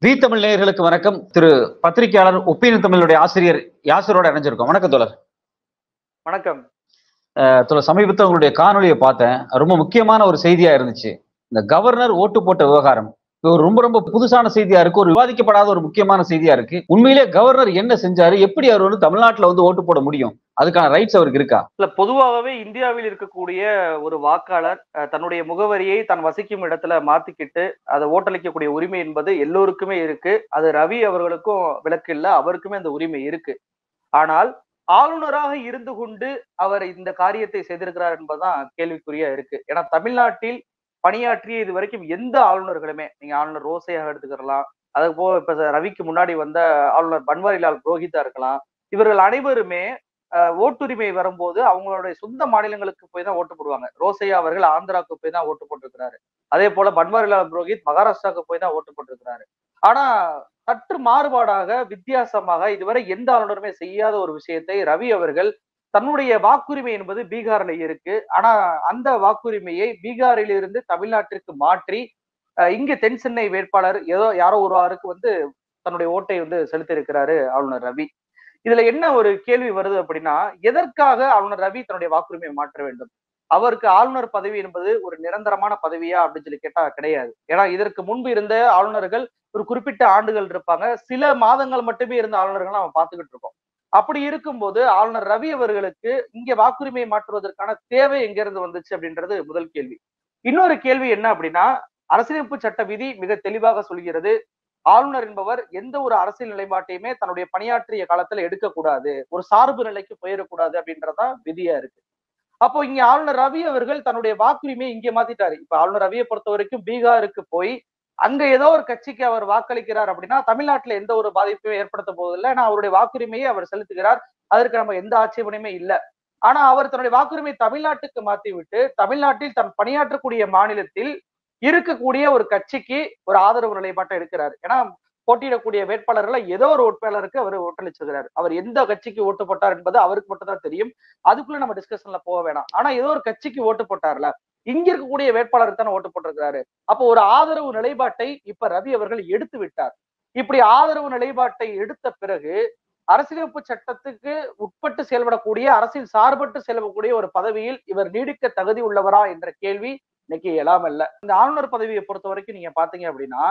தமிழ் நேயர்களுக்கு வணக்கம். திரு பத்திரிகையாளர் ஒப்பீனியன் தமிழுடைய ஆசிரியர் யாசரோட இணைஞ்சிருக்கோம். வணக்கம் தோழர். வணக்கம். தோழர், சமீபத்தில் உங்களுடைய காணொலியை பார்த்தேன். ரொம்ப முக்கியமான ஒரு செய்தியா இருந்துச்சு. இந்த கவர்னர் ஓட்டு போட்ட விவகாரம் ஒரு ரொம்ப ரொம்ப புதுசான செய்தியா இருக்கு. ஒரு விவாதிக்கப்படாத ஒரு முக்கியமான செய்தியா இருக்கு. உண்மையிலே கவர்னர் என்ன செஞ்சாரு? எப்படி அவர் வந்து தமிழ்நாட்டுல வந்து ஓட்டு போட முடியும்? அதுக்கான ரைட்ஸ் அவருக்கு இருக்கா? இல்ல, பொதுவாகவே இந்தியாவில் இருக்கக்கூடிய ஒரு வாக்காளர் தன்னுடைய முகவரியை தன் வசிக்கும் இடத்துல மாத்திக்கிட்டு அதை ஓட்டளிக்கக்கூடிய உரிமை என்பது எல்லோருக்குமே இருக்கு. அது ரவி அவர்களுக்கும் விலக்கு இல்ல, அவருக்குமே அந்த உரிமை இருக்கு. ஆனால் ஆளுநராக இருந்து கொண்டு அவர் இந்த காரியத்தை செய்திருக்கிறார் என்பதுதான் கேள்விக்குறியா இருக்கு. ஏன்னா தமிழ்நாட்டில் பணியாற்றிய இது வரைக்கும் எந்த ஆளுநர்களுமே, நீங்க ஆளுநர் ரோசையாக எடுத்துக்கலாம், அது போக இப்ப ரவிக்கு முன்னாடி வந்த ஆளுநர் பன்வாரிலால் புரோஹிதா இருக்கலாம், இவர்கள் அனைவருமே ஓட்டுரிமை வரும்போது அவங்களுடைய சொந்த மாநிலங்களுக்கு போய் தான் ஓட்டு போடுவாங்க. ரோசையா அவர்கள் ஆந்திராவுக்கு போய் தான் ஓட்டு போட்டிருக்கிறாரு. அதே போல பன்வாரிலால் புரோஹித் மகாராஷ்டிராவுக்கு போய் தான் ஓட்டு போட்டிருக்கிறாரு. ஆனா சற்று மாறுபாடாக, வித்தியாசமாக இதுவரை எந்த ஆளுநருமே செய்யாத ஒரு விஷயத்தை ரவி அவர்கள், தன்னுடைய வாக்குரிமை என்பது பீகார்ல இருக்கு. ஆனா அந்த வாக்குரிமையை பீகாரில் இருந்து தமிழ்நாட்டிற்கு மாற்றி இங்க தென் சென்னை வேட்பாளர் யாரோ ஒரு ஆருக்கு வந்து தன்னுடைய ஓட்டை வந்து செலுத்தி இருக்கிறாரு ஆளுநர் ரவி. இதுல என்ன ஒரு கேள்வி வருது அப்படின்னா, எதற்காக ஆளுநர் ரவி தன்னுடைய வாக்குரிமையை மாற்ற வேண்டும்? அவருக்கு ஆளுநர் பதவி என்பது ஒரு நிரந்தரமான பதவியா அப்படின்னு சொல்லி கேட்டா கிடையாது. ஏன்னா இதற்கு முன்பு இருந்த ஆளுநர்கள் ஒரு குறிப்பிட்ட ஆண்டுகள் இருப்பாங்க. சில மாதங்கள் மட்டுமே இருந்த ஆளுநர்கள் நம்ம பார்த்துக்கிட்டு இருக்கோம். அப்படி இருக்கும்போது ஆளுநர் ரவி அவர்களுக்கு இங்க வாக்குரிமையை மாற்றுவதற்கான தேவை எங்க இருந்து வந்துச்சு அப்படின்றது முதல் கேள்வி. இன்னொரு கேள்வி என்ன அப்படின்னா, அரசியலமைப்பு சட்ட விதி மிக தெளிவாக சொல்கிறது, ஆளுநர் என்பவர் எந்த ஒரு அரசியல் நிலைப்பாட்டையுமே தன்னுடைய பணியாற்றிய காலத்துல எடுக்கக்கூடாது, ஒரு சார்பு நிலைக்கு போயிடக்கூடாது அப்படின்றதான் விதியா இருக்கு. அப்போ இங்க ஆளுநர் ரவி அவர்கள் தன்னுடைய வாக்குரிமையை இங்க மாத்திட்டாரு. இப்ப ஆளுநர் ரவியை பொறுத்த வரைக்கும் பீகாருக்கு போய் அங்க ஏதோ ஒரு கட்சிக்கு அவர் வாக்களிக்கிறார் அப்படின்னா தமிழ்நாட்டுல எந்த ஒரு பாதிப்பையும் ஏற்படுத்த போவதில்லை. ஏன்னா அவருடைய வாக்குரிமையை அவர் செலுத்துகிறார். அதற்கு நம்ம எந்த ஆட்சேபனையுமே இல்லை. ஆனா அவர் தன்னுடைய வாக்குரிமை தமிழ்நாட்டுக்கு மாத்தி விட்டு தமிழ்நாட்டில் தன் பணியாற்றக்கூடிய மாநிலத்தில் இருக்கக்கூடிய ஒரு கட்சிக்கு ஒரு ஆதரவு நிலைப்பாட்டை எடுக்கிறார். ஏன்னா போட்டியிடக்கூடிய வேட்பாளர்களை ஏதோ ஒரு வேட்பாளருக்கு அவர் ஓட்டளிச்சிருக்கிறார். அவர் எந்த கட்சிக்கு ஓட்டு போட்டார் என்பது அவருக்கு மட்டும் தான் தெரியும். அதுக்குள்ள நம்ம டிஸ்கஷன்ல போக வேணாம். ஆனா ஏதோ ஒரு கட்சிக்கு ஓட்டு போட்டார்ல, இங்க இருக்கக்கூடிய வேட்பாளருக்கு தானே ஓட்டு போட்டிருக்கிறாரு. அப்போ ஒரு ஆதரவு நிலைப்பாட்டை இப்ப ரவி அவர்கள் எடுத்து விட்டார். இப்படி ஆதரவு நிலைப்பாட்டை எடுத்த பிறகு அரசியலமைப்பு சட்டத்துக்கு உட்பட்டு செயல்படக்கூடிய, அரசியல் சார்பட்டு செயல்படக்கூடிய ஒரு பதவியில் இவர் நீடிக்க தகுதி உள்ளவரா என்ற கேள்வி இன்னைக்கு எழாமல்ல. இந்த ஆளுநர் பதவியை பொறுத்த வரைக்கும் நீங்க பாத்தீங்க அப்படின்னா,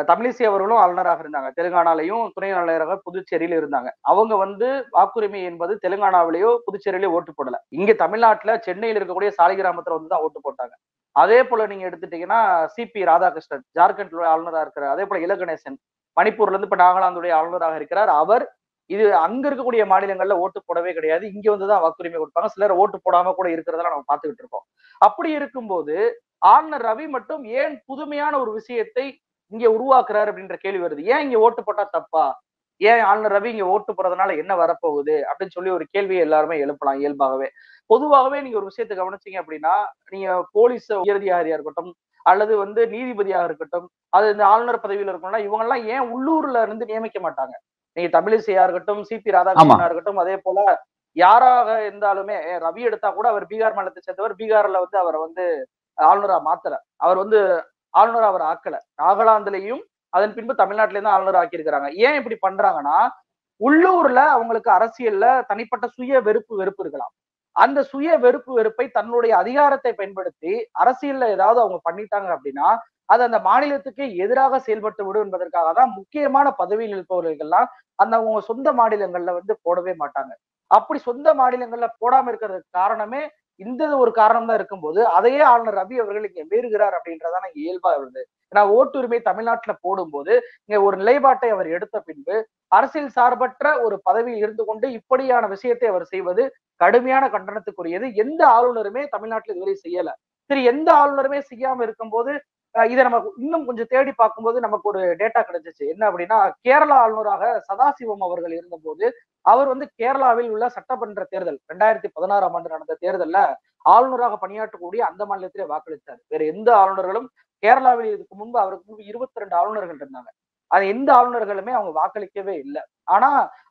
தமிழிசை அவர்களும் ஆளுநராக இருந்தாங்க. தெலுங்கானாலையும் துணை ஆளுநராக புதுச்சேரியில இருந்தாங்க. அவங்க வந்து வாக்குரிமை என்பது தெலுங்கானாவிலேயோ புதுச்சேரியிலேயோ ஓட்டு போடல. இங்க தமிழ்நாட்டுல சென்னையில் இருக்கக்கூடிய சாலிகிராமத்துல வந்து தான் ஓட்டு போட்டாங்க. அதே போல நீங்க எடுத்துட்டீங்கன்னா சிபி ராதாகிருஷ்ணன் ஜார்க்கண்ட்ல ஆளுநராக இருக்கிறார். அதே போல இலகணேசன் மணிப்பூர்ல இருந்து இப்ப நாகாலாந்துடைய ஆளுநராக இருக்கிறார். அவர் இது அங்க இருக்கக்கூடிய மாநிலங்கள்ல ஓட்டு போடவே கிடையாது. இங்க வந்துதான் வாக்குரிமை கொடுப்பாங்க. சிலர் ஓட்டு போடாம கூட இருக்கிறதெல்லாம் நம்ம பார்த்துக்கிட்டு இருக்கோம். அப்படி இருக்கும்போது ஆளுநர் ரவி மட்டும் ஏன் புதுமையான ஒரு விஷயத்தை இங்க உருவாக்குறாரு அப்படின்ற கேள்வி வருது. ஏன் இங்க ஓட்டு போட்டா தப்பா? ஏன் ஆளுநர் ரவி இங்க ஓட்டு போறதுனால என்ன வரப்போகுது அப்படின்னு சொல்லி ஒரு கேள்வியை எல்லாருமே எழுப்பலாம் இயல்பாகவே. பொதுவாகவே நீங்க ஒரு விஷயத்தை கவனிச்சீங்க அப்படின்னா, நீங்க போலீஸ் உயரதிகாரியா இருக்கட்டும், அல்லது வந்து நீதிபதியாக இருக்கட்டும், அது இந்த ஆளுநர் பதவியில இருக்கணும்னா இவங்க எல்லாம் ஏன் உள்ளூர்ல இருந்து நியமிக்க மாட்டாங்க? நீங்க தமிழிசையா இருக்கட்டும், சிபி ராதாகிருஷ்ணனா இருக்கட்டும், அதே போல யாராக இருந்தாலுமே ரவி எடுத்தா கூட அவர் பீகார் மாநிலத்தை சேர்ந்தவர். பீகார்ல வந்து அவரை வந்து ஆளுநரா மாத்தல. அவர் வந்து ஆளுநர் அவர் ஆக்கல. நாகாலாந்துலயும் அதன் பின்பு தமிழ்நாட்டில இருந்து ஆளுநர் ஆக்கியிருக்கிறாங்க. ஏன் இப்படி பண்றாங்கன்னா, உள்ளூர்ல அவங்களுக்கு அரசியல்ல தனிப்பட்ட சுய வெறுப்பு இருக்கலாம். அந்த சுய வெறுப்பை தன்னுடைய அதிகாரத்தை பயன்படுத்தி அரசியல்ல ஏதாவது அவங்க பண்ணிட்டாங்க அப்படின்னா, அது அந்த மாநிலத்துக்கு எதிராக செயல்பட்டு விடும் என்பதற்காக தான் முக்கியமான பதவியில் இருப்பவர்கள்லாம் அந்த அவங்க சொந்த மாநிலங்கள்ல வந்து போடவே மாட்டாங்க. அப்படி சொந்த மாநிலங்கள்ல போடாம இருக்கிறதுக்கு காரணமே இந்த ஒரு காரணம் தான் இருக்கும்போது, அதையே ஆளுநர் ரவி அவர்கள் இங்க மீறுகிறார் அப்படின்றதான இங்க இயல்பா வருது. ஏன்னா ஓட்டுரிமை தமிழ்நாட்டுல போடும்போது இங்க ஒரு நிலைப்பாட்டை அவர் எடுத்த பின்பு அரசியல் சார்பற்ற ஒரு பதவியில் இருந்து கொண்டு இப்படியான விஷயத்தை அவர் செய்வது கடுமையான கண்டனத்துக்குரியது. எந்த ஆளுநருமே தமிழ்நாட்டில் இதுவரை செய்யல. சரி, எந்த ஆளுநருமே செய்யாம இருக்கும்போது இதை நம்ம இன்னும் கொஞ்சம் தேடி பார்க்கும்போது நமக்கு ஒரு டேட்டா கிடைச்சிச்சு. என்ன அப்படின்னா, கேரளா ஆளுநராக சதாசிவம் அவர்கள் இருந்தபோது அவர் வந்து கேரளாவில் உள்ள சட்டமன்ற தேர்தல் 2016ஆம் ஆண்டு நடந்த தேர்தல்ல ஆளுநராக பணியாற்றக்கூடிய அந்த மாநிலத்திலே வாக்களித்தார். வேற எந்த ஆளுநர்களும் கேரளாவில் இதுக்கு முன்பு அவருக்கு முன்பு 22 ஆளுநர்கள் இருந்தாங்க. அது எந்த ஆளுநர்களுமே அவங்க வாக்களிக்கவே இல்லை. ஆனா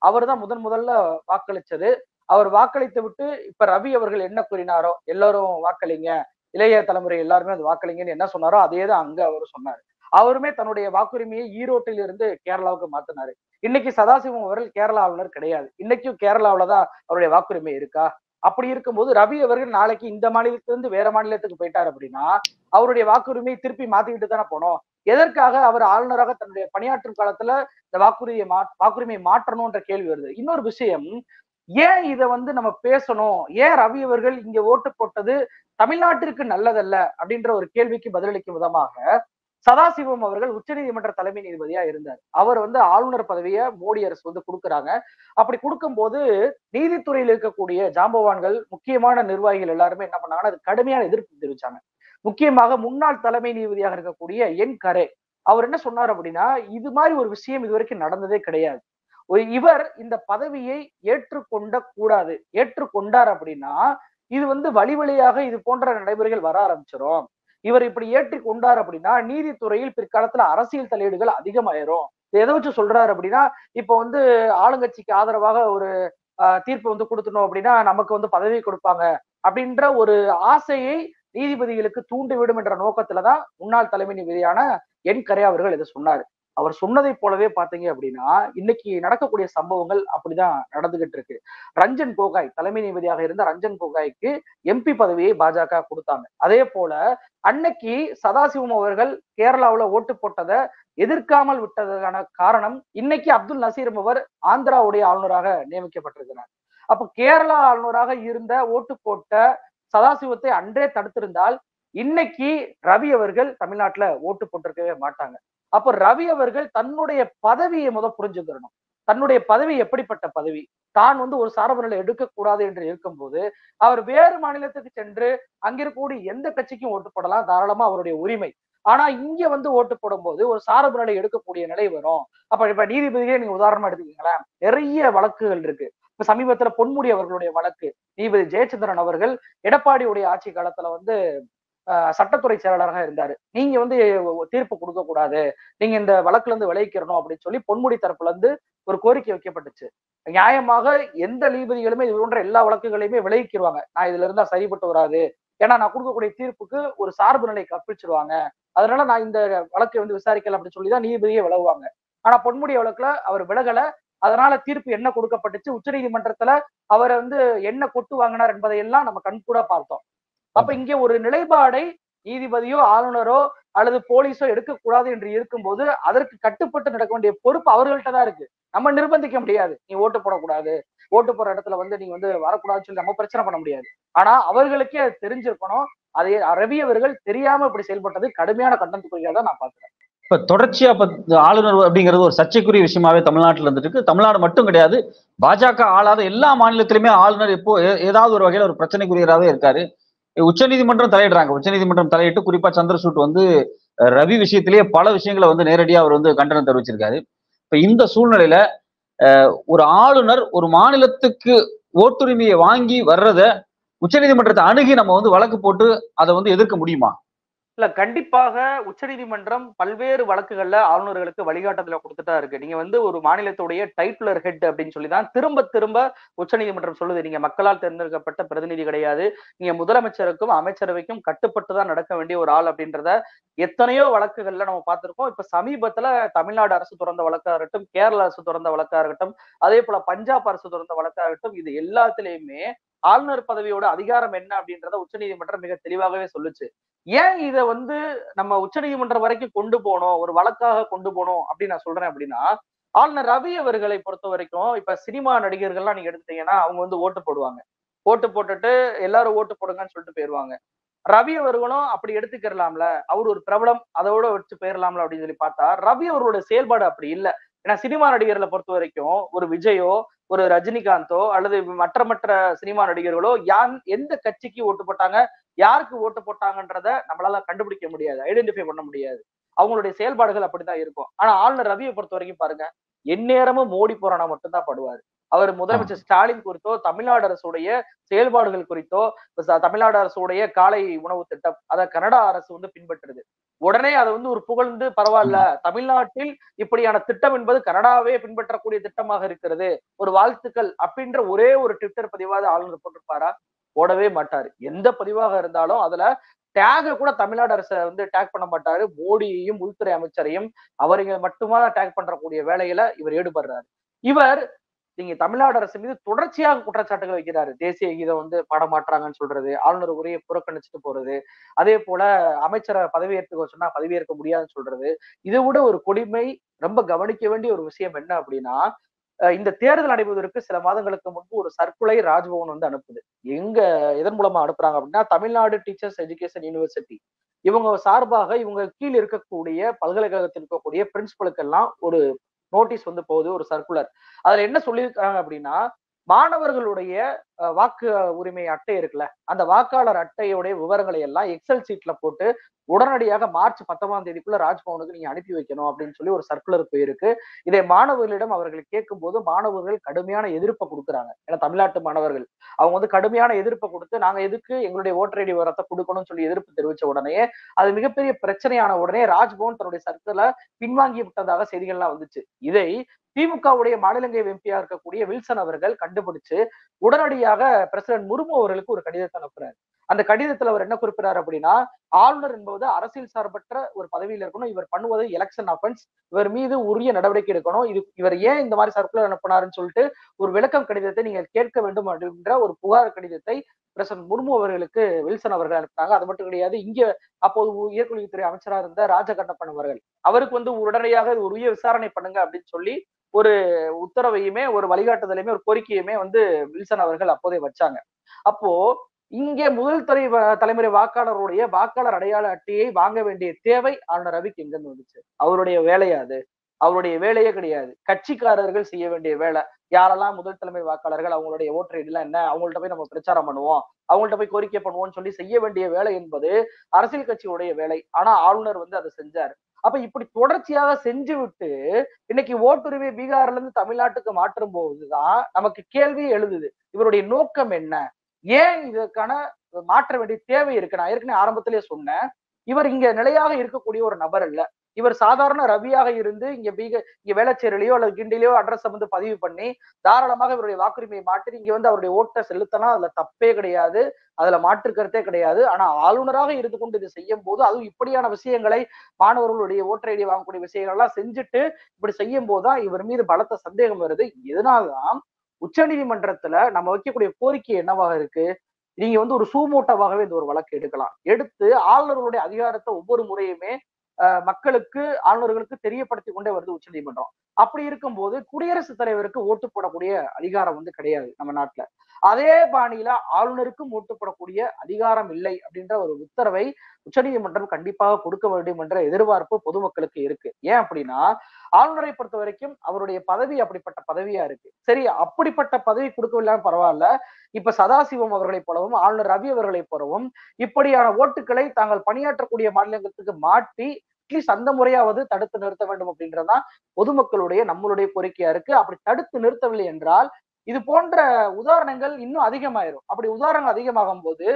அவர் தான் முதல்ல வாக்களிச்சது. அவர் வாக்களித்து விட்டு இப்ப ரவி அவர்கள் என்ன கூறினாரோ, எல்லாரும் வாக்களிங்க, இளைய தலைமுறை எல்லாருமே அது வாக்களிங்கன்னு என்ன சொன்னாரோ அதே தான் அங்க அவர் சொன்னாரு. அவருமே தன்னுடைய வாக்குரிமையை ஈரோட்டில் இருந்து கேரளாவுக்கு மாத்தினாரு. இன்னைக்கு சதாசிவம் அவர்கள் கேரளா ஆளுநர் கிடையாது. இன்னைக்கும் கேரளாவில தான் அவருடைய வாக்குரிமை இருக்கா? அப்படி இருக்கும்போது ரவி அவர்கள் நாளைக்கு இந்த மாநிலத்திலிருந்து வேற மாநிலத்துக்கு போயிட்டார் அப்படின்னா அவருடைய வாக்குரிமையை திருப்பி மாத்திக்கிட்டு தானே போனோம். எதற்காக அவர் ஆளுநராக தன்னுடைய பணியாற்றும் காலத்துல இந்த வாக்குரிமையை மாற்றணும்ன்ற கேள்வி வருது. இன்னொரு விஷயம், ஏன் இதை வந்து நம்ம பேசணும், ஏன் ரவி அவர்கள் இங்க ஓட்டு போட்டது தமிழ்நாட்டிற்கு நல்லதல்ல அப்படின்ற ஒரு கேள்விக்கு பதிலளிக்கும் விதமாக சதாசிவம் அவர்கள் உச்சநீதிமன்ற தலைமை நீதிபதியா இருந்தார். அவர் வந்து ஆளுநர் பதவியை மோடி அரசு வந்து கொடுக்குறாங்க. அப்படி கொடுக்கும்போது நீதித்துறையில் இருக்கக்கூடிய ஜாம்பவான்கள், முக்கியமான நிர்வாகிகள் எல்லாருமே என்ன பண்ணாங்கன்னா அது கடுமையான எதிர்ப்பு தெரிவிச்சாங்க. முக்கியமாக முன்னாள் தலைமை நீதிபதியாக இருக்கக்கூடிய என் கரே அவர் என்ன சொன்னார் அப்படின்னா, இது மாதிரி ஒரு விஷயம் இதுவரைக்கும் நடந்ததே கிடையாது. இவர் இந்த பதவியை ஏற்றுக்கொண்ட கூடாது. ஏற்றுக்கொண்டார் அப்படின்னா இது வந்து வழி வழியாக இது போன்ற நடைமுறைகள் வர ஆரம்பிச்சிடும். இவர் இப்படி ஏற்றி கொண்டார் அப்படின்னா நீதித்துறையில் பிற்காலத்துல அரசியல் தலையீடுகள் அதிகமாயிரும். எதை வச்சு சொல்றாரு அப்படின்னா, இப்ப வந்து ஆளுங்கட்சிக்கு ஆதரவாக ஒரு தீர்ப்பு வந்து கொடுத்தணும் அப்படின்னா நமக்கு வந்து பதவி கொடுப்பாங்க அப்படின்ற ஒரு ஆசையை நீதிபதிகளுக்கு தூண்டிவிடும் என்ற நோக்கத்துலதான் முன்னாள் தலைமை நீதிபதியான என் கரே அவர்கள் இதை சொன்னாரு. அவர் சொன்னதை போலவே பாத்தீங்க அப்படின்னா இன்னைக்கு நடக்கக்கூடிய சம்பவங்கள் அப்படிதான் நடந்துகிட்டு இருக்கு. ரஞ்சன் கோகாய் தலைமை நீதிபதியாக இருந்த ரஞ்சன் கோகாய்க்கு எம்பி பதவியை பாஜக கொடுத்தாங்க. அதே போல அன்னைக்கு சதாசிவம் அவர்கள் கேரளாவுல ஓட்டு போட்டதை எதிர்க்காமல் விட்டதற்கான காரணம் இன்னைக்கு அப்துல் நசீர் அவர் ஆந்திராவுடைய ஆளுநராக நியமிக்கப்பட்டிருக்கிறார். அப்ப கேரளா ஆளுநராக இருந்த ஓட்டு போட்ட சதாசிவத்தை அன்றே தடுத்திருந்தால் இன்னைக்கு ரவி அவர்கள் தமிழ்நாட்டுல ஓட்டு போட்டிருக்கவே மாட்டாங்க. அப்ப ரவி அவர்கள் தன்னுடைய பதவியை புரிஞ்சுக்கிறணும். தன்னுடைய பதவி எப்படிப்பட்ட பதவி, தான் வந்து ஒரு சார்பு நிலை எடுக்கக்கூடாது என்று இருக்கும்போது அவர் வேறு மாநிலத்துக்கு சென்று அங்கிருக்கக்கூடிய எந்த கட்சிக்கும் ஓட்டு போடலாம், தாராளமா அவருடைய உரிமை. ஆனா இங்க வந்து ஓட்டு போடும்போது ஒரு சார்பு நிலை எடுக்கக்கூடிய நிலை வரும். அப்ப இப்ப நீதிபதியே நீங்க உதாரணமா எடுத்துக்கீங்களேன், நிறைய வழக்குகள் இருக்கு. இப்ப சமீபத்துல பொன்முடி அவர்களுடைய வழக்கு, நீதிபதி ஜெயச்சந்திரன் அவர்கள் எடப்பாடியுடைய ஆட்சி காலத்துல வந்து சட்டத்துறை செயலாளராக இருந்தாரு. நீங்க வந்து தீர்ப்பு கொடுக்க கூடாது, நீங்க இந்த வழக்குல இருந்து விலகிக்கிறணும் அப்படின்னு சொல்லி பொன்முடி தரப்புல இருந்து ஒரு கோரிக்கை வைக்கப்பட்டுச்சு. நியாயமாக எந்த நீதிபதிகளுமே இது போன்ற எல்லா வழக்குகளையுமே விலகிக்கிடுவாங்க. நான் இதுல இருந்தா சரிப்பட்டு வராது, ஏன்னா நான் கொடுக்கக்கூடிய தீர்ப்புக்கு ஒரு சார்பு நிலை கற்பிச்சிருவாங்க, அதனால நான் இந்த வழக்கை வந்து விசாரிக்கல அப்படின்னு சொல்லிதான் நீதிபதியே விலகுவாங்க. ஆனா பொன்முடி வழக்குல அவர் விலகல. அதனால தீர்ப்பு என்ன கொடுக்கப்பட்டுச்சு, உச்ச நீதிமன்றத்துல அவரை வந்து என்ன கொட்டு வாங்கினார் என்பதையெல்லாம் நம்ம கண்கூட பார்த்தோம். அப்ப இங்கே ஒரு நிலைப்பாடை நீதிபதியோ ஆளுநரோ அல்லது போலீஸோ எடுக்கக்கூடாது என்று இருக்கும்போது அதற்கு கட்டுப்பட்டு நடக்க வேண்டிய பொறுப்பு அவர்கள்ட்ட தான் இருக்கு. நம்ம நிர்பந்திக்க முடியாது, நீ ஓட்டு போடக்கூடாது, ஓட்டு போற இடத்துல வந்து நீங்க வந்து வரக்கூடாதுன்னு சொல்லி நம்ம பிரச்சனை பண்ண முடியாது. ஆனா அவர்களுக்கே அது தெரிஞ்சிருக்கணும். அதை ரவி அவர்கள் தெரியாம இப்படி செயல்பட்டது கடுமையான கண்டனத்துக்குரியா தான் நான் பாக்குறேன். இப்ப தொடர்ச்சியா ஆளுநர் அப்படிங்கிறது ஒரு சர்ச்சைக்குரிய விஷயமாவே தமிழ்நாட்டில் இருந்துட்டு இருக்கு. தமிழ்நாடு மட்டும் கிடையாது, பாஜக ஆளாத எல்லா மாநிலத்திலுமே ஆளுநர் இப்போ ஏதாவது ஒரு வகையில ஒரு பிரச்சனைக்குரியராகவே இருக்காரு. உச்சநீதிமன்றம் தலையிடுறாங்க. உச்சநீதிமன்றம் தலையிட்டு குறிப்பா சந்திரசூட் வந்து ரவி விஷயத்திலேயே பல விஷயங்களை வந்து நேரடியா அவர் வந்து கண்டனம் தெரிவிச்சிருக்காரு. இப்ப இந்த சூழ்நிலையில ஒரு ஆளுநர் ஒரு மாநிலத்துக்கு ஓட்டுரிமையை வாங்கி வர்றத உச்சநீதிமன்றத்தை அணுகி நம்ம வந்து வழக்கு போட்டு அதை வந்து எதிர்க்க முடியுமா? இல்ல, கண்டிப்பாக உச்சநீதிமன்றம் பல்வேறு வழக்குகள்ல ஆளுநர்களுக்கு வழிகாட்டுதல கொடுத்துட்டா இருக்கு. நீங்க வந்து ஒரு மாநிலத்துடைய டைட்டிலர் ஹெட் அப்படின்னு சொல்லிதான் திரும்ப திரும்ப உச்சநீதிமன்றம் சொல்லுது. நீங்க மக்களால் தேர்ந்தெடுக்கப்பட்ட பிரதிநிதி கிடையாது, நீங்க முதலமைச்சருக்கும் அமைச்சரவைக்கும் கட்டுப்பட்டுதான் நடக்க வேண்டிய ஒரு ஆள் அப்படின்றத எத்தனையோ வழக்குகள்ல நம்ம பார்த்திருக்கோம். இப்ப சமீபத்துல தமிழ்நாடு அரசு தொடர்ந்த வழக்கா இருக்கட்டும், கேரள அரசு தொடர்ந்த வழக்கா இருக்கட்டும், அதே போல பஞ்சாப் அரசு தொடர்ந்த வழக்கா இருக்கட்டும், இது எல்லாத்திலையுமே ஆளுநர் பதவியோட அதிகாரம் என்ன அப்படின்றத உச்சநீதிமன்றம் மிக தெளிவாகவே சொல்லுச்சு. ஏன் இத வந்து நம்ம உச்சநீதிமன்றம் வரைக்கும் கொண்டு போனோம், ஒரு வழக்காக கொண்டு போனோம் அப்படின்னு நான் சொல்றேன் அப்படின்னா, ஆளுநர் ரவி அவர்களை பொறுத்த வரைக்கும் இப்ப சினிமா நடிகர்கள்லாம் நீங்க எடுத்துட்டீங்கன்னா அவங்க வந்து ஓட்டு போடுவாங்க. ஓட்டு போட்டுட்டு எல்லாரும் ஓட்டு போடுங்கன்னு சொல்லிட்டு போயிருவாங்க. ரவி அவர்களும் அப்படி எடுத்துக்கிறலாம்ல, அவர் ஒரு பிரபலம், அதோட வச்சு போயிடலாம்ல அப்படின்னு சொல்லி பார்த்தா ரவி அவர்களோட செயல்பாடு அப்படி இல்ல. ஏன்னா சினிமா நடிகர்களை பொறுத்த வரைக்கும் ஒரு விஜயோ, ஒரு ரஜினிகாந்தோ அல்லது மற்ற சினிமா நடிகர்களோ எந்த கட்சிக்கு ஓட்டு போட்டாங்க, யாருக்கு ஓட்டு போட்டாங்கன்றத நம்மளால கண்டுபிடிக்க முடியாது, ஐடென்டிஃபை பண்ண முடியாது. அவங்களுடைய செயல்பாடுகள் அப்படித்தான் இருக்கும். ஆனா ஆளுநர் ரவியை பொறுத்த வரைக்கும் பாருங்க, எந்நேரமும் மோடி புராணா மட்டும்தான் படுவாரு. அவர் முதலமைச்சர் ஸ்டாலின் குறித்தோ, தமிழ்நாடு அரசுடைய செயல்பாடுகள் குறித்தோ, தமிழ்நாடு அரசுடைய காலை உணவு திட்டம் அத கனடா அரசு வந்து பின்பற்றுது. உடனே அதை வந்து ஒரு புகழ்ந்து பரவாயில்ல, தமிழ்நாட்டில் இப்படியான திட்டம் என்பது கனடாவே பின்பற்றக்கூடிய திட்டமாக இருக்கிறது, ஒரு வாழ்த்துக்கள் அப்படின்ற ஒரே ஒரு ட்விட்டர் பதிவாவது ஆளுநர் போட்டிருப்பாரா? போடவே மாட்டாரு. எந்த பதிவாக இருந்தாலும் அதுல டேக கூட தமிழ்நாடு அரசை வந்து டேக் பண்ண மாட்டாரு. மோடியையும் உள்துறை அமைச்சரையும் அவருங்க மட்டுமா டேக் பண்றக்கூடிய வேலையில இவர் ஈடுபடுறாரு. இவர் நீங்க தமிழ்நாடு அரசு மீது தொடர்ச்சியாக குற்றச்சாட்டுகள் வைக்கிறாரு. தேசிய கீதம் வந்து பாட மாட்றாங்கன்னு சொல்றது, ஆளுநர் உரையை புறக்கணிச்சுட்டு போறது, அதே போல அமைச்சரை பதவியேற்றுக்க சொன்னா பதவியேற்க முடியாதுன்னு சொல்றது. இதை விட ஒரு கொடுமை, ரொம்ப கவனிக்க வேண்டிய ஒரு விஷயம் என்ன அப்படின்னா, இந்த தேர்தல் நடைபெறுவதற்கு சில மாதங்களுக்கு முன்பு ஒரு சர்க்குலை ராஜ்பவன் வந்து அனுப்புது. எங்க எதன் மூலமா அனுப்புறாங்க அப்படின்னா, தமிழ்நாடு டீச்சர்ஸ் எஜுகேஷன் யூனிவர்சிட்டி இவங்க சார்பாக இவங்க கீழ் இருக்கக்கூடிய பல்கலைக்கழகத்தில் இருக்கக்கூடிய பிரின்சிபலுக்கெல்லாம் ஒரு நோட்டீஸ் வந்து போகுது, ஒரு சர்க்குலர். அதுல என்ன சொல்லியிருக்காங்க அப்படின்னா, மாணவர்களுடைய வாக்கு உரிமை அட்டை இருக்குல்ல, அந்த வாக்காளர் அட்டையுடைய விவரங்களை எல்லாம் எக்ஸல் சீட்ல போட்டு உடனடியாக மார்ச் 19ஆம் தேதிக்குள்ள ராஜ்பவனுக்கு நீங்க அனுப்பி வைக்கணும் அப்படின்னு சொல்லி ஒரு சர்க்குலர் போயிருக்கு. இதை மாணவர்களிடம் அவர்கள் கேட்கும்போது மாணவர்கள் கடுமையான எதிர்ப்பை கொடுக்குறாங்க. ஏன்னா தமிழ்நாட்டு மாணவர்கள் அவங்க வந்து கடுமையான எதிர்ப்பை கொடுத்து நாங்க எதுக்கு எங்களுடைய ஓட்டர் ஐடி விவரத்தை கொடுக்கணும்னு சொல்லி எதிர்ப்பு தெரிவிச்ச உடனே அது மிகப்பெரிய பிரச்சனையான உடனே ராஜ்பவன் தன்னுடைய சர்க்குலரை பின்வாங்கி விட்டதாக செய்திகள்லாம் வந்துச்சு. இதை திமுகவுடைய மாநிலங்களவை எம்பியா இருக்கக்கூடிய வில்சன் அவர்கள் கண்டுபிடிச்சு உடனடியாக பிரசிடென்ட் முர்மு அவர்களுக்கு ஒரு கடிதத்தை அனுப்புறாரு. அந்த கடிதத்துல அவர் என்ன குறிப்பிடாரு அப்படின்னா, ஆளுநர் என்பது அரசியல் சார்பற்ற ஒரு பதவியில் இருக்கணும். இவர் பண்ணுவது எலெக்ஷன் அஃபென்ஸ். இவர் மீது உரிய நடவடிக்கை எடுக்கணும். இவர் ஏன் இந்த மாதிரி சர்க்குலர் அனுப்பினாருன்னு சொல்லிட்டு ஒரு விளக்கம் கடிதத்தை நீங்கள் கேட்க வேண்டும் அப்படின்ற ஒரு புகார் கடிதத்தை பிரசிடென்ட் முர்மு அவர்களுக்கு வில்சன் அவர்கள் அனுப்பினாங்க. அது மட்டும் கிடையாது, இங்க அப்போது உயர்கல்வித்துறை அமைச்சராக இருந்த ராஜகண்ணப்பன் அவர்கள் அவருக்கு வந்து உடனடியாக இது உரிய விசாரணை பண்ணுங்க அப்படின்னு சொல்லி ஒரு உத்தரவையுமே ஒரு வழிகாட்டுதலையுமே ஒரு கோரிக்கையுமே வந்து வில்சன் அவர்கள் அப்போதே வச்சாங்க. அப்போ இங்கே முதல் தலைமுறை வாக்காளருடைய வாக்காளர் அடையாள அட்டையை வாங்க வேண்டிய தேவை ஆளுநர் ரவிக்கு எங்கிருந்து வந்துச்சு? அவருடைய வேலையா அது? அவருடைய வேலையே கிடையாது. கட்சிக்காரர்கள் செய்ய வேண்டிய வேலை. யாரெல்லாம் முதல் தலைமை வாக்காளர்கள் அவங்களுடைய ஓட்டர் ஐடி எல்லாம் என்ன, அவங்கள்ட்ட போய் நம்ம பிரச்சாரம் பண்ணுவோம், அவங்கள்ட்ட போய் கோரிக்கை பண்ணுவோம்னு சொல்லி செய்ய வேண்டிய வேலை என்பது அரசியல் கட்சியுடைய வேலை. ஆனா ஆளுநர் வந்து அதை செஞ்சாரு. அப்ப இப்படி தொடர்ச்சியாக செஞ்சு விட்டு இன்னைக்கு ஓட்டுரிமை பீகார்ல இருந்து தமிழ்நாட்டுக்கு மாற்றும் போதுதான் நமக்கு கேள்வி எழுதுது. இவருடைய நோக்கம் என்ன? ஏன் இதற்கான மாற்ற வேண்டிய தேவை இருக்கு? நான் ஏற்கனவே ஆரம்பத்திலேயே சொன்னேன். இவர் இங்க நிலையாக இருக்கக்கூடிய ஒரு நபர் அல்ல. இவர் சாதாரண ரவியாக இருந்து இங்க வேளச்சேரியிலயோ அல்லது கிண்டிலயோ அட்ரஸ் வந்து பதிவு பண்ணி தாராளமாக இவருடைய வாக்குரிமையை மாற்றி இங்க வந்து அவருடைய ஓட்டை செலுத்தலாம். அதுல தப்பே கிடையாது. அதுல மாற்று கருத்தே கிடையாது. ஆனா ஆளுநராக இருந்து கொண்டு இது செய்யும் போது அதுவும் இப்படியான விஷயங்களை மாணவர்களுடைய ஓட்டர் ஐடி வாங்கக்கூடிய விஷயங்கள் எல்லாம் செஞ்சுட்டு இப்படி செய்யும் போதுதான் இவர் மீது பலத்த சந்தேகம் வருது. இதனால்தான் உச்ச நீதிமன்றத்துல நம்ம வைக்கக்கூடிய கோரிக்கை என்னவாக இருக்கு? நீங்க வந்து ஒரு சூமோட்டோவாகவே இந்த ஒரு வழக்கு எடுக்கலாம். எடுத்து ஆளுநர்களுடைய அதிகாரத்தை ஒவ்வொரு முறையுமே மக்களுக்கு ஆளுநர்களுக்கு தெரியப்படுத்தி கொண்டே வருது உச்ச நீதிமன்றம். அப்படி இருக்கும்போது குடியரசுத் தலைவருக்கு ஓட்டு போடக்கூடிய அதிகாரம் வந்து கிடையாது நம்ம நாட்டுல. அதே பாணியில ஆளுநருக்கும் ஓட்டு போடக்கூடிய அதிகாரம் இல்லை அப்படின்ற ஒரு உத்தரவை உச்சநீதிமன்றம் கண்டிப்பாக கொடுக்க வேண்டும் என்ற எதிர்பார்ப்பு பொதுமக்களுக்கு இருக்கு. ஏன் அப்படின்னா ஆளுநரை பொறுத்த வரைக்கும் அவருடைய பதவி அப்படிப்பட்ட பதவியா இருக்கு. சரி, அப்படிப்பட்ட பதவி கொடுக்கவில்லை பரவாயில்ல. இப்ப சதாசிவம் அவர்களை போலவும் ஆளுநர் ரவி அவர்களை போலவும் இப்படியான ஓட்டுகளை தாங்கள் பணியாற்றக்கூடிய மாநிலங்களுக்கு மாற்றி அட்லீஸ்ட் அந்த முறையாவது தடுத்து நிறுத்த வேண்டும் அப்படின்றதுதான் பொதுமக்களுடைய நம்மளுடைய கோரிக்கையா இருக்கு. அப்படி தடுத்து நிறுத்தவில்லை என்றால் இது போன்ற உதாரணங்கள் இன்னும் அதிகமாயிரும். அப்படி உதாரணங்கள் அதிகமாகும் போது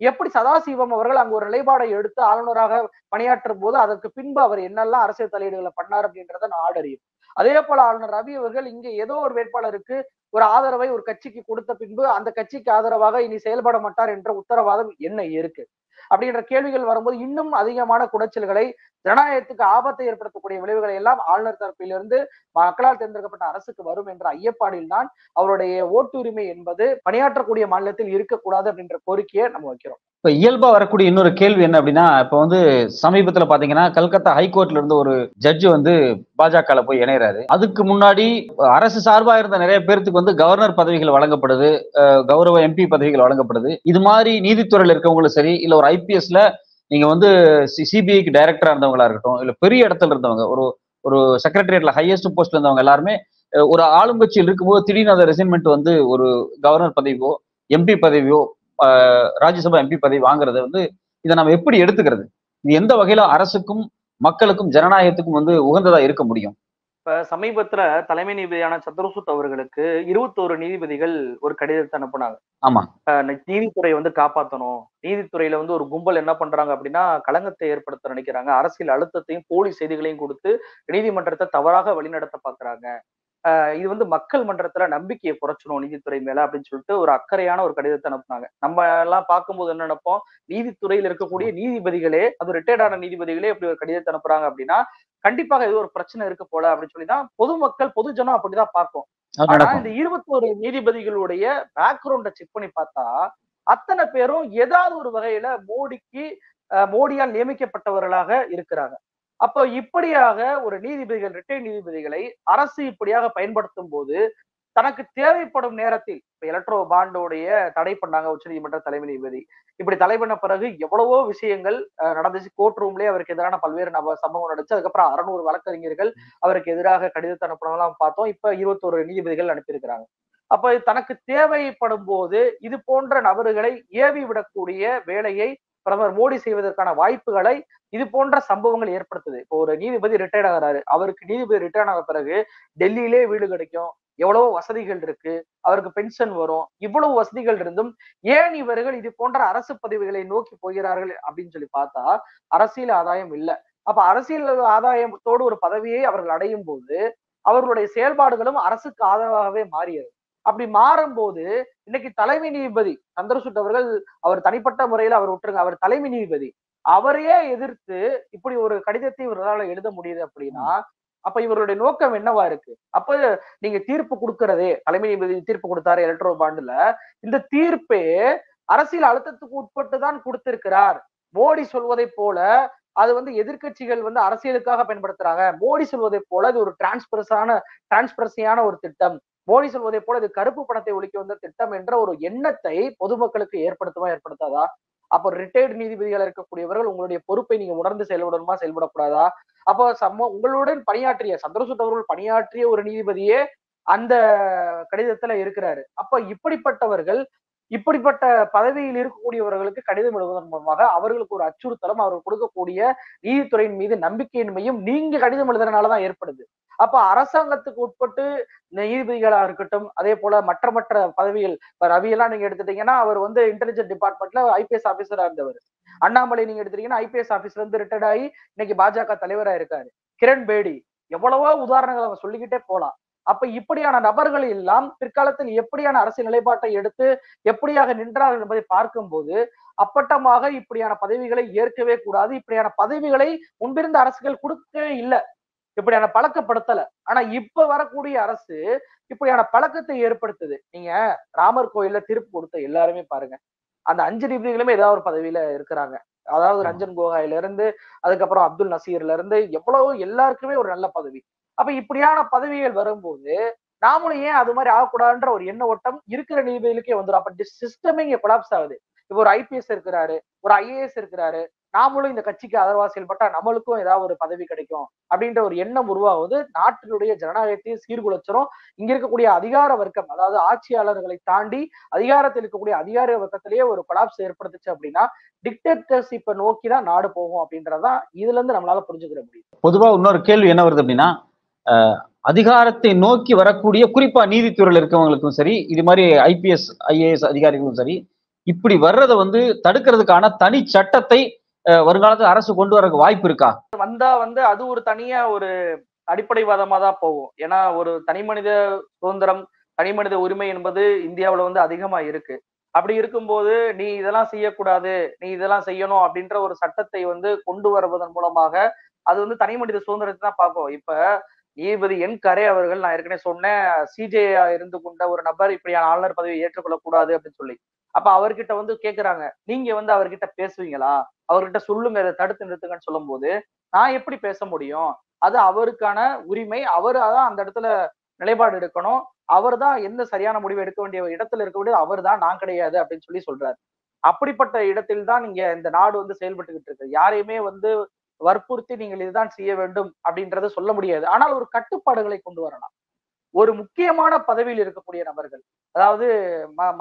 எப்படி சதாசிவம் அவர்கள் அங்க ஒரு நிலைப்பாடை எடுத்து ஆளுநராக பணியாற்றும் போது அதற்கு பின்பு அவர் என்னெல்லாம் அரசியல் தலையீடுகளை பண்ணார் அப்படின்றத நாடு அறியும். அதே போல ஆளுநர் ரவி அவர்கள் இங்க ஏதோ ஒரு வேட்பாளருக்கு ஒரு ஆதரவை ஒரு கட்சிக்கு கொடுத்த பின்பு அந்த கட்சிக்கு ஆதரவாக இனி செயல்பட மாட்டார் என்ற உத்தரவாதம் என்ன இருக்கு அப்படின்ற கேள்விகள் வரும்போது இன்னும் அதிகமான குடைச்சல்களை ஜனநாயகத்துக்கு ஆபத்தை ஏற்படுத்தக்கூடிய விளைவுகளை எல்லாம் ஆளுநர் தரப்பிலிருந்து மக்களால் தேர்ந்தெடுக்கப்பட்ட அரசுக்கு வரும் என்ற ஐயப்பாடில் தான் அவருடைய ஓட்டுரிமை என்பது பணியாற்றக்கூடிய மாநிலத்தில் இருக்கக்கூடாது அப்படின்ற கோரிக்கையை நம்ம வைக்கிறோம். இப்ப இயல்பா வரக்கூடிய இன்னொரு கேள்வி என்ன அப்படின்னா, இப்ப வந்து சமீபத்துல பாத்தீங்கன்னா கல்கத்தா ஹைகோர்ட்ல இருந்து ஒரு ஜட்ஜ் வந்து பாஜகல போய் இணையறாரு. அதுக்கு முன்னாடி அரசு சார்பா இருந்த நிறைய பேருக்கு வந்து கவர்னர் பதவிகள் வழங்கப்படுது, கௌரவ எம்பி பதவிகள் வழங்கப்படுது. இது மாதிரி நீதித்துறையில இருக்கவங்களும் சரி, இல்ல ஒரு ஐபிஎஸ்ல நீங்க வந்து சிபிஐக்கு டைரக்டரா இருந்தவங்களா இருக்கட்டும், இல்ல பெரிய இடத்துல இருந்தவங்க, ஒரு ஒரு செக்ரட்டரியேட்ல ஹையஸ்ட் போஸ்ட்ல இருந்தவங்க எல்லாருமே ஒரு ஆளுங்கட்சியில் இருக்கும்போது திடீர்னு அந்த ரெசின்மெண்ட் வந்து ஒரு கவர்னர் பதவியோ எம்பி பதவியோ ராஜ்யசபா எம்பி பதவி வாங்குறது வந்து இதை நம்ம எப்படி எடுத்துக்கிறது? இது எந்த வகையில அரசுக்கும் மக்களுக்கும் ஜனநாயகத்துக்கும் வந்து உகந்ததா இருக்க முடியும்? இப்ப சமீபத்துல தலைமை நீதிபதியான சந்திரசூட் அவர்களுக்கு 21 நீதிபதிகள் ஒரு கடிதத்தை அனுப்புனாங்க. ஆமா. நீதித்துறையை வந்து காப்பாற்றணும். நீதித்துறையில வந்து ஒரு கும்பல் என்ன பண்றாங்க அப்படின்னா களங்கத்தை ஏற்படுத்த நினைக்கிறாங்க. அரசியல் அழுத்தத்தையும் போலி செய்திகளையும் கொடுத்து நீதிமன்றத்தை தவறாக வழிநடத்த பாக்குறாங்க. இது வந்து மக்கள் மன்றத்துல நம்பிக்கையை குறைச்சிடும் நீதித்துறை மேல அப்படின்னு சொல்லிட்டு ஒரு அக்கறையான ஒரு கடிதத்தை அனுப்புனாங்க. நம்ம எல்லாம் பார்க்கும்போது என்ன நினைப்போம், நீதித்துறையில் இருக்கக்கூடிய நீதிபதிகளே, அது ரிட்டையர்ட் ஆன நீதிபதிகளே இப்படி ஒரு கடிதத்தை அனுப்புறாங்க அப்படின்னா கண்டிப்பாக ஏதோ ஒரு பிரச்சனை இருக்கு போல அப்படின்னு சொல்லிதான் பொதுமக்கள் பொதுஜனம் அப்படிதான் பார்க்கும். அது ஆனா நடக்கும். இந்த 21 நீதிபதிகளுடைய பேக்ரவுண்ட செக் பண்ணி பார்த்தா அத்தனை பேரும் ஏதாவது ஒரு வகையில மோடியால் நியமிக்கப்பட்டவர்களாக இருக்கிறாங்க. அப்போ இப்படியாக ஒரு நீதிபதிகள் ரிட்டையர்ட் நீதிபதிகளை அரசு இப்படியாக பயன்படுத்தும் போது தனக்கு தேவைப்படும் நேரத்தில் இப்ப எலக்ட்ரோ பாண்டோடைய தடை பண்ணாங்க உச்சநீதிமன்ற தலைமை நீதிபதி. இப்படி தடை பண்ண பிறகு எவ்வளவோ விஷயங்கள் நடந்துச்சு. கோர்ட் ரூம்லயே அவருக்கு எதிரான பல்வேறு சம்பவம் நடந்துச்சு. அதுக்கப்புறம் 600 வழக்கறிஞர்கள் அவருக்கு எதிராக கடிதத்தை அனுப்புனதெல்லாம் பார்த்தோம். இப்ப 21 நீதிபதிகள் அனுப்பியிருக்கிறாங்க. அப்ப தனக்கு தேவைப்படும் போது இது போன்ற நபர்களை ஏவி விடக்கூடிய வேலையை பிரதமர் மோடி செய்வதற்கான வாய்ப்புகளை இது போன்ற சம்பவங்கள் ஏற்படுத்துது. இப்போ ஒரு நீதிபதி ரிட்டையர்ட் ஆகிறாரு. அவருக்கு நீதிபதி ரிட்டையர்ட் ஆன பிறகு டெல்லியிலே வீடு கிடைக்கும். எவ்வளவோ வசதிகள் இருக்கு. அவருக்கு பென்ஷன் வரும். இவ்வளவு வசதிகள் இருந்தும் ஏன் இவர்கள் இது போன்ற அரசு பதவிகளை நோக்கி போகிறார்கள் அப்படின்னு சொல்லி பார்த்தா அரசியல் ஆதாயம் இல்ல. அப்ப அரசியல் ஆதாயத்தோடு ஒரு பதவியை அவர்கள் அடையும் போது அவர்களுடைய செயல்பாடுகளும் அரசுக்கு ஆதரவாகவே மாறியது. அப்படி மாறும்போது இன்னைக்கு தலைமை நீதிபதி சந்திரசூட் அவர்கள் அவர் தனிப்பட்ட முறையில அவர் விட்டுருங்க. அவர் தலைமை நீதிபதி. அவரையே எதிர்த்து இப்படி ஒரு கடிதத்தை இவர்களால எழுத முடியுது அப்படின்னா அப்ப இவருடைய நோக்கம் என்னவா இருக்கு? அப்ப நீங்க தீர்ப்பு கொடுக்கிறதே தலைமை நீதிபதி தீர்ப்பு கொடுத்தாரு எலக்ட்ரோ பாண்டுல. இந்த தீர்ப்பே அரசியல் அழுத்தத்துக்கு உட்பட்டு தான் கொடுத்திருக்கிறார். மோடி சொல்வதை போல அது வந்து எதிர்க்கட்சிகள் வந்து அரசியலுக்காக பயன்படுத்துறாங்க. மோடி சொல்வதை போல இது ஒரு டிரான்ஸ்பரன்சியான ஒரு திட்டம். மோடி சொல்வதை போல இது கருப்பு பணத்தை ஒழிக்க வந்த திட்டம் என்ற ஒரு எண்ணத்தை பொதுமக்களுக்கு ஏற்படுத்தாதா? அப்போ ரிட்டையர்ட் நீதிபதிகள் இருக்கக்கூடியவர்கள் உங்களுடைய பொறுப்பை நீங்க உணர்ந்து செயல்படணுமா செயல்படக்கூடாதா? அப்போ உங்களுடன் பணியாற்றிய சந்திரசூட் அவர்கள் பணியாற்றிய ஒரு நீதிபதியே அந்த கடிதத்துல இருக்கிறாரு. அப்ப இப்படிப்பட்ட பதவியில் இருக்கக்கூடியவர்களுக்கு கடிதம் எழுதுவதன் மூலமாக அவர்களுக்கு ஒரு அச்சுறுத்தலும் அவர்கள் கொடுக்கக்கூடிய நீதித்துறையின் மீது நம்பிக்கையின்மையும் நீங்க கடிதம் எழுதுறதுனாலதான் ஏற்படுது. அப்ப அரசாங்கத்துக்கு உட்பட்டு நீதிபதிகளா இருக்கட்டும், அதே போல மற்ற பதவிகள் இப்ப ரவி எல்லாம் நீங்க எடுத்துட்டீங்கன்னா அவர் வந்து இன்டெலிஜென்ட் டிபார்ட்மெண்ட்ல ஐபிஎஸ் ஆபீசரா இருந்தவர். அண்ணாமலை நீங்க எடுத்துட்டீங்கன்னா ஐபிஎஸ் ஆபீஸ்ல இருந்து ரிட்டையர்ட் ஆகி இன்னைக்கு பாஜக தலைவரா இருக்காரு. கிரண் பேடி எவ்வளவோ உதாரணங்கள் அவங்க சொல்லிக்கிட்டே போலாம். அப்ப இப்படியான நபர்கள் எல்லாம் பிற்காலத்தில் எப்படியான அரசியல் நிலைப்பாட்டை எடுத்து எப்படியாக நின்றார்கள் என்பதை பார்க்கும்போது அப்பட்டமாக இப்படியான பதவிகளை ஏற்கவே கூடாது. இப்படியான பதவிகளை முன்பிருந்த அரசுகள் கொடுக்கவே இல்லை. இப்படியான பழக்கப்படுத்தல. ஆனா இப்ப வரக்கூடிய அரசு இப்படியான பழக்கத்தை ஏற்படுத்துது. நீங்க ராமர் கோயில்ல தீர்ப்பு கொடுத்த எல்லாருமே பாருங்க. அந்த 5 நீதிபதிகளுமே ஏதாவது ஒரு பதவியில இருக்கிறாங்க. அதாவது ரஞ்சன் கோகாயில இருந்து அதுக்கப்புறம் அப்துல் நசீர்ல இருந்து எவ்வளவோ எல்லாருக்குமே ஒரு நல்ல பதவி. அப்ப இப்படியான பதவிகள் வரும்போது நாமளும் ஏன் அது மாதிரி ஆகக்கூடாதுன்ற ஒரு எண்ண ஓட்டம் இருக்கிற நீதிபதிகளுக்கே வந்துடும். அப்ப சிஸ்டமே இங்க கொலாப்ஸ் ஆகுது. இப்ப ஒரு ஐபிஎஸ் இருக்கிறாரு, ஒரு ஐஏஎஸ் இருக்கிறாரு, நாமளும் இந்த கட்சிக்கு ஆதரவா செயல்பட்டா நம்மளுக்கும் ஏதாவது ஒரு பதவி கிடைக்கும் அப்படின்ற ஒரு எண்ணம் உருவாகுது. நாட்டினுடைய ஜனநாயகத்தையும் சீர்குலைச்சிரும். இங்க இருக்கக்கூடிய அதிகார வர்க்கம், அதாவது ஆட்சியாளர்களை தாண்டி அதிகாரத்தில் இருக்கக்கூடிய அதிகார வர்க்கத்திலேயே ஒரு கொலாப்ஸ் ஏற்படுத்துச்சு அப்படின்னா டிக்டேட்டர்ஷிப்பை நோக்கி தான் நாடு போகும் அப்படின்றதான் இதுல இருந்து நம்மளால புரிஞ்சுக்கிற முடியும். பொதுவா இன்னொரு கேள்வி என்ன வருது அப்படின்னா, அதிகாரத்தை நோக்கி வரக்கூடிய குறிப்பா நீதித்துறையில் இருக்கவங்களுக்கும் சரி, இது மாதிரி ஐபிஎஸ் ஐஏஎஸ் அதிகாரிகளும் சரி, இப்படி வர்றதை வந்து தடுக்கிறதுக்கான தனி சட்டத்தை வருங்காலத்தில் அரசு கொண்டு வர வாய்ப்பு இருக்கா? வந்தா வந்து அது ஒரு தனியா ஒரு அடிப்படைவாதமா தான் போகும். ஏன்னா ஒரு தனி மனித சுதந்திரம், தனி மனித உரிமை என்பது இந்தியாவுல வந்து அதிகமா இருக்கு. அப்படி இருக்கும்போது நீ இதெல்லாம் செய்யக்கூடாது, நீ இதெல்லாம் செய்யணும் அப்படின்ற ஒரு சட்டத்தை வந்து கொண்டு வருவதன் மூலமாக அது வந்து தனி மனித சுதந்திரத்தை தான் பார்க்கும். இப்ப நீதிபதி என் கரே அவர்கள் நான் ஏற்கனவே சொன்னேன், சிஜே இருந்து கொண்ட ஒரு நபர் இப்படியான ஆளுநர் பதவியை ஏற்றுக்கொள்ளக் கூடாது அப்படின்னு சொல்லி. அப்ப அவர்கிட்ட வந்து கேக்குறாங்க, நீங்க வந்து அவர்கிட்ட பேசுவீங்களா? அவர்கிட்ட சொல்லுங்க, இதை தடுத்து நிறுத்துங்கன்னு சொல்லும் போது நான் எப்படி பேச முடியும்? அது அவருக்கான உரிமை. அவரு தான் அந்த இடத்துல நிலைப்பாடு எடுக்கணும். அவர் தான் எந்த சரியான முடிவு எடுக்க வேண்டிய இடத்துல இருக்க வேண்டியது அவர் தான், நான் கிடையாது அப்படின்னு சொல்லி சொல்றாரு. அப்படிப்பட்ட இடத்தில் தான் இங்க இந்த நாடு வந்து செயல்பட்டுக்கிட்டு இருக்கு. யாரையுமே வந்து வற்புறுத்தி நீங்கள் இதுதான் செய்ய வேண்டும் அப்படின்றத சொல்ல முடியாது. ஆனால் ஒரு கட்டுப்பாடுகளை கொண்டு வரலாம். ஒரு முக்கியமான பதவியில் இருக்கக்கூடிய நபர்கள், அதாவது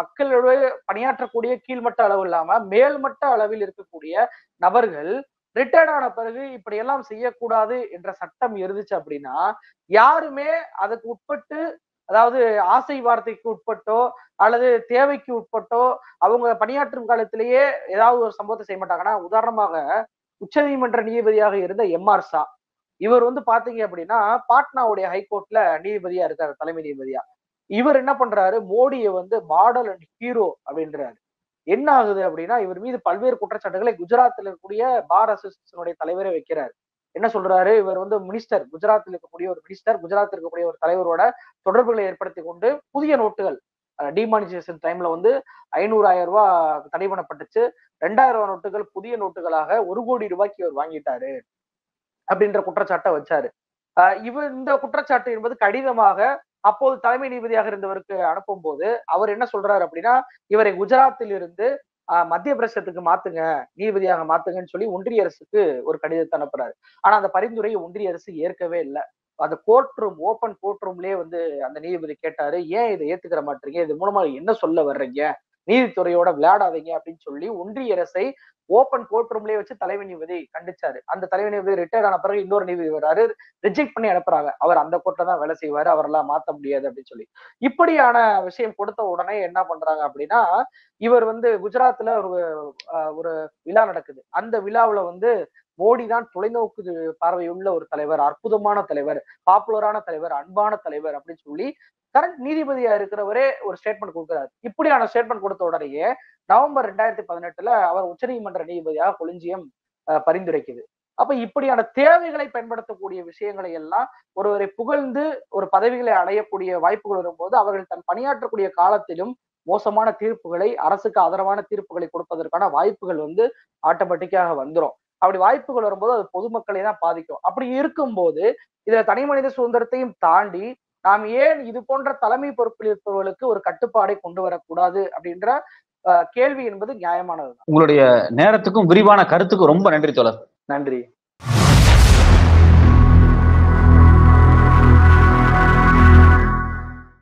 மக்களோட பணியாற்றக்கூடிய கீழ்மட்ட அளவு இல்லாம மேல்மட்ட அளவில் இருக்கக்கூடிய நபர்கள் ரிட்டையர்ட் ஆன பிறகு இப்படி எல்லாம் செய்யக்கூடாது என்ற சட்டம் இருந்துச்சு அப்படின்னா யாருமே அதுக்கு உட்பட்டு, அதாவது ஆசை வார்த்தைக்கு உட்பட்டோ அல்லது தேவைக்கு உட்பட்டோ அவங்க பணியாற்றும் காலத்திலேயே ஏதாவது ஒரு சம்பவத்தை செய்ய மாட்டாங்கன்னா, உதாரணமாக உச்சநீதிமன்ற நீதிபதியாக இருந்த எம்.ஆர். ஷா இவர் வந்து பாத்தீங்க அப்படின்னா பாட்னாவுடைய ஹைகோர்ட்ல நீதிபதியா இருக்காரு, தலைமை நீதிபதியா. இவர் என்ன பண்றாரு, மோடியை வந்து மாடல் அண்ட் ஹீரோ அப்படின்றாரு. என்ன ஆகுது அப்படின்னா, இவர் மீது பல்வேறு குற்றச்சாட்டுகளை குஜராத்தில் இருக்கக்கூடிய பார் அசோசியேஷனுடைய தலைவரை வைக்கிறார். என்ன சொல்றாரு, இவர் வந்து மினிஸ்டர், குஜராத்தில் இருக்கக்கூடிய ஒரு மினிஸ்டர், குஜராத்தில் இருக்கக்கூடிய ஒரு தலைவரோட தொடர்புகளை ஏற்படுத்தி கொண்டு புதிய நோட்டுகள் டிமானிசேஷன் டைம்ல வந்து 500,000 ரூபாய் தடை பண்ணப்பட்டுச்சு. 2,000 நோட்டுகள் புதிய நோட்டுகளாக 1 கோடி ரூபாய்க்கு இவர் வாங்கிட்டாரு அப்படின்ற குற்றச்சாட்டை வச்சாரு. இவர் இந்த குற்றச்சாட்டு என்பது கடிதமாக அப்போது தலைமை நீதிபதியாக இருந்தவருக்கு அனுப்பும் போது அவர் என்ன சொல்றாரு அப்படின்னா, இவரை குஜராத்தில் இருந்து மத்திய பிரதேசத்துக்கு மாத்துங்க, நீதிபதியாக மாத்துங்கன்னு சொல்லி ஒன்றிய அரசுக்கு ஒரு கடிதத்தை அனுப்புறாரு. ஆனா அந்த பரிந்துரையை ஒன்றிய அரசு ஏற்கவே இல்லை. அந்த கோர்ட் ரூம், ஓபன் கோர்ட் ரூம்லயே வந்து அந்த நீதிபதி கேட்டாரு, ஏன் இதை ஏத்துக்கிற மாட்டீங்க, இது மூலமா என்ன சொல்ல வர்றீங்க, நீதித்துறையோட விளையாடாதீங்க அப்படின்னு சொல்லி ஒன்றிய அரசை ஓபன் கோர்ட் ரூம்லயே வச்சு தலைமை நீதிபதி கண்டிச்சாரு. அந்த தலைமை நீதிபதி ரிட்டையர் ஆன பிறகு இன்னொரு நீதிபதி வராரு, ரிஜெக்ட் பண்ணி அனுப்புறாங்க. அவர் அந்த கோர்ட்ல தான் வேலை செய்வாரு, அவரெல்லாம் மாத்த முடியாது அப்படின்னு சொல்லி. இப்படியான விஷயம் கொடுத்த உடனே என்ன பண்றாங்க அப்படின்னா, இவர் வந்து குஜராத்ல ஒரு விழா நடக்குது. அந்த விழாவுல வந்து மோடி தான் தொலைநோக்கு பார்வையுள்ள ஒரு தலைவர், அற்புதமான தலைவர், பாப்புலரான தலைவர், அன்பான தலைவர் அப்படின்னு சொல்லி கரண்ட் நீதிபதியா இருக்கிறவரே ஒரு ஸ்டேட்மெண்ட் கொடுக்கிறாரு. இப்படியான ஸ்டேட்மெண்ட் கொடுத்த உடனேயே நவம்பர் 2018 அவர் உச்சநீதிமன்ற நீதிபதியாக கொலிஜியம் பரிந்துரைக்குது. அப்ப இப்படியான தேவைகளை பயன்படுத்தக்கூடிய விஷயங்களை எல்லாம் ஒருவரை புகழ்ந்து ஒரு பதவிகளை அடையக்கூடிய வாய்ப்புகள் வரும்போது அவர்கள் தன் பணியாற்றக்கூடிய காலத்திலும் மோசமான தீர்ப்புகளை, அரசுக்கு ஆதரவான தீர்ப்புகளை கொடுப்பதற்கான வாய்ப்புகள் வந்து ஆட்டோமேட்டிக்காக வந்துரும். அப்படி வாய்ப்புகள் வரும்போது அது பொதுமக்களை தான் பாதிக்கும். அப்படி இருக்கும்போது இதுல தனி மனித சுதந்திரத்தையும் தாண்டி நாம் ஏன் இது போன்ற தலைமை பொறுப்பில் இருப்பவர்களுக்கு ஒரு கட்டுப்பாடை கொண்டு வரக்கூடாது அப்படின்ற கேள்வி என்பது நியாயமானதுதான். உங்களுடைய நேரத்துக்கும் விரிவான கருத்துக்கும் ரொம்ப நன்றி தோழர். நன்றி.